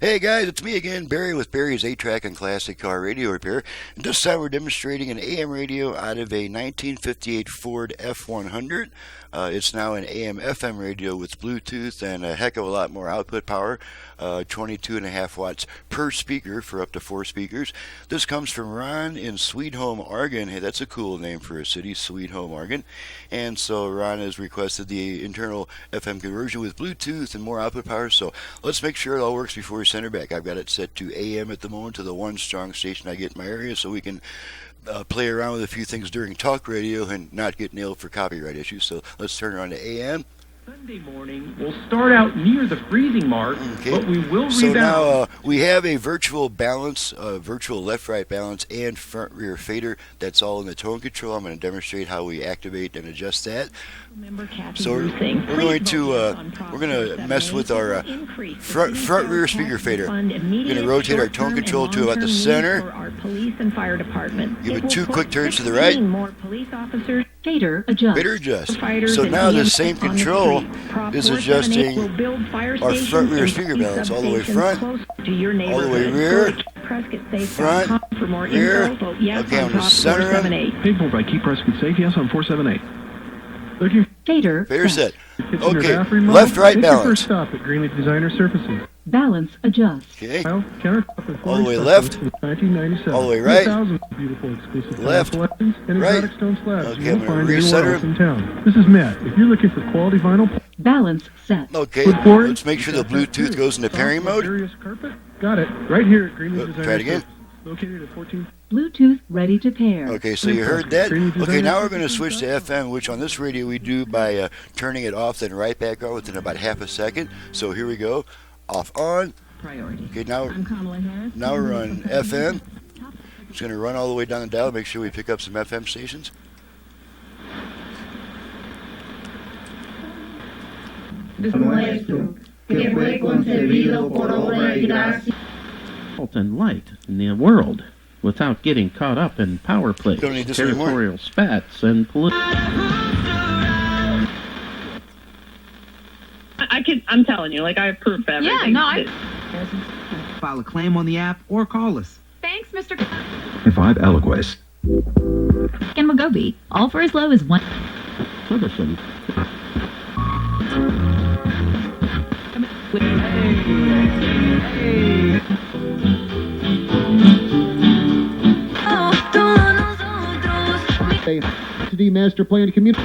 Hey guys, it's me again, Barry with Barry's 8-Track and Classic Car Radio Repair. And this time we're demonstrating an AM radio out of a 1958 Ford F100. It's now an AM/FM radio with Bluetooth and a heck of a lot more output power, 22.5 watts per speaker for up to 4 speakers. This comes from Ron in Sweet Home, Oregon. Hey, that's a cool name for a city, Sweet Home, Oregon. And so Ron has requested the internal FM conversion with Bluetooth and more output power. So let's make sure it all works before we send her back. I've got it set to AM at the moment, to the one strong station I get in my area, so we can play around with a few things during talk radio and not get nailed for copyright issues. So let's turn it on to AM. Sunday morning, we'll start out near the freezing mark, but we will rebound. So now we have a virtual balance, virtual left-right balance, and front-rear fader. That's all in the tone control. I'm going to demonstrate how we activate and adjust that. So we're going to mess with our front-rear speaker fader. We're going to rotate our tone control to about the center. Give it 2 quick turns to the right. Fader adjust. Fader adjust. So now the same control is adjusting our front rear speaker balance all the way front, all the way rear, front, rear. Okay, I'm going to center them. Paid for by Keep Prescott Safe, yes, on 478. Thank you. Fader set. Okay, left right balance. First stop at Greenleaf Designer Surfaces. Balance adjust. Okay. All the way left. All the way right. Left. Right. Okay, I'm going to recenter him. This is Matt. If you're looking for quality vinyl. Balance set. Okay, let's make sure the Bluetooth goes into pairing mode. Got it. Right here at Greenleaf Designer. Try it again. Located at 14. Bluetooth ready to pair. Okay, so you heard that. Okay, now we're going to switch to FM, which on this radio we do by turning it off, then right back on within about half a second. So here we go. Off, on. Okay, now we're on FM. Just going to run all the way down the dial, make sure we pick up some FM stations. And light in the world without getting caught up in power plays, territorial spats, and political. I'm telling you, like, I have proof of everything. Yeah, no, file a claim on the app or call us. Thanks, Mr. 5 Eloquist. And Mogobi, all for as low as 1. Citizen. The master plan community.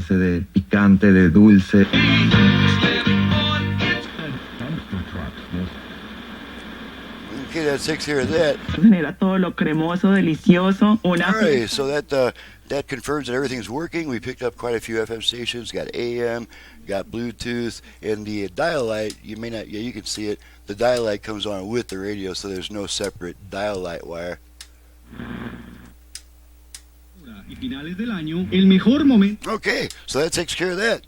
De picante, de dulce. Okay, that takes care of that. Genera todo lo cremoso, delicioso. All right, so that confirms that everything's working. We picked up quite a few FM stations. Got AM, got Bluetooth, and the dial light. You may not, you can see it. The dial light comes on with the radio, so there's no separate dial light wire. Okay, so that takes care of that.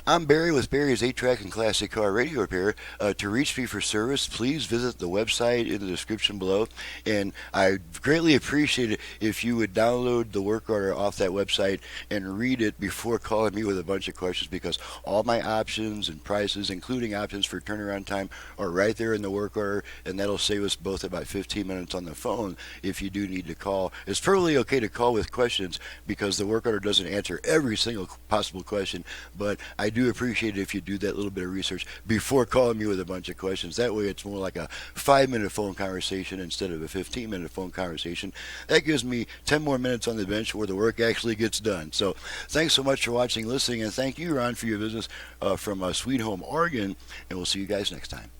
I'm Barry with Barry's 8-Track and Classic Car Radio Repair. To reach me for service, please visit the website in the description below. And I greatly appreciate it if you would download the work order off that website and read it before calling me with a bunch of questions, because all my options and prices, including options for turnaround time, are right there in the work order, and that'll save us both about 15 minutes on the phone if you do need to call. It's perfectly okay to call with questions because the work order doesn't answer every single possible question, but I do appreciate it if you do that little bit of research before calling me with a bunch of questions. That way it's more like a 5-minute phone conversation instead of a 15-minute phone conversation. That gives me 10 more minutes on the bench where the work actually gets done. So thanks so much for watching, listening, and thank you, Ron, for your business from Sweet Home, Oregon, and we'll see you guys next time.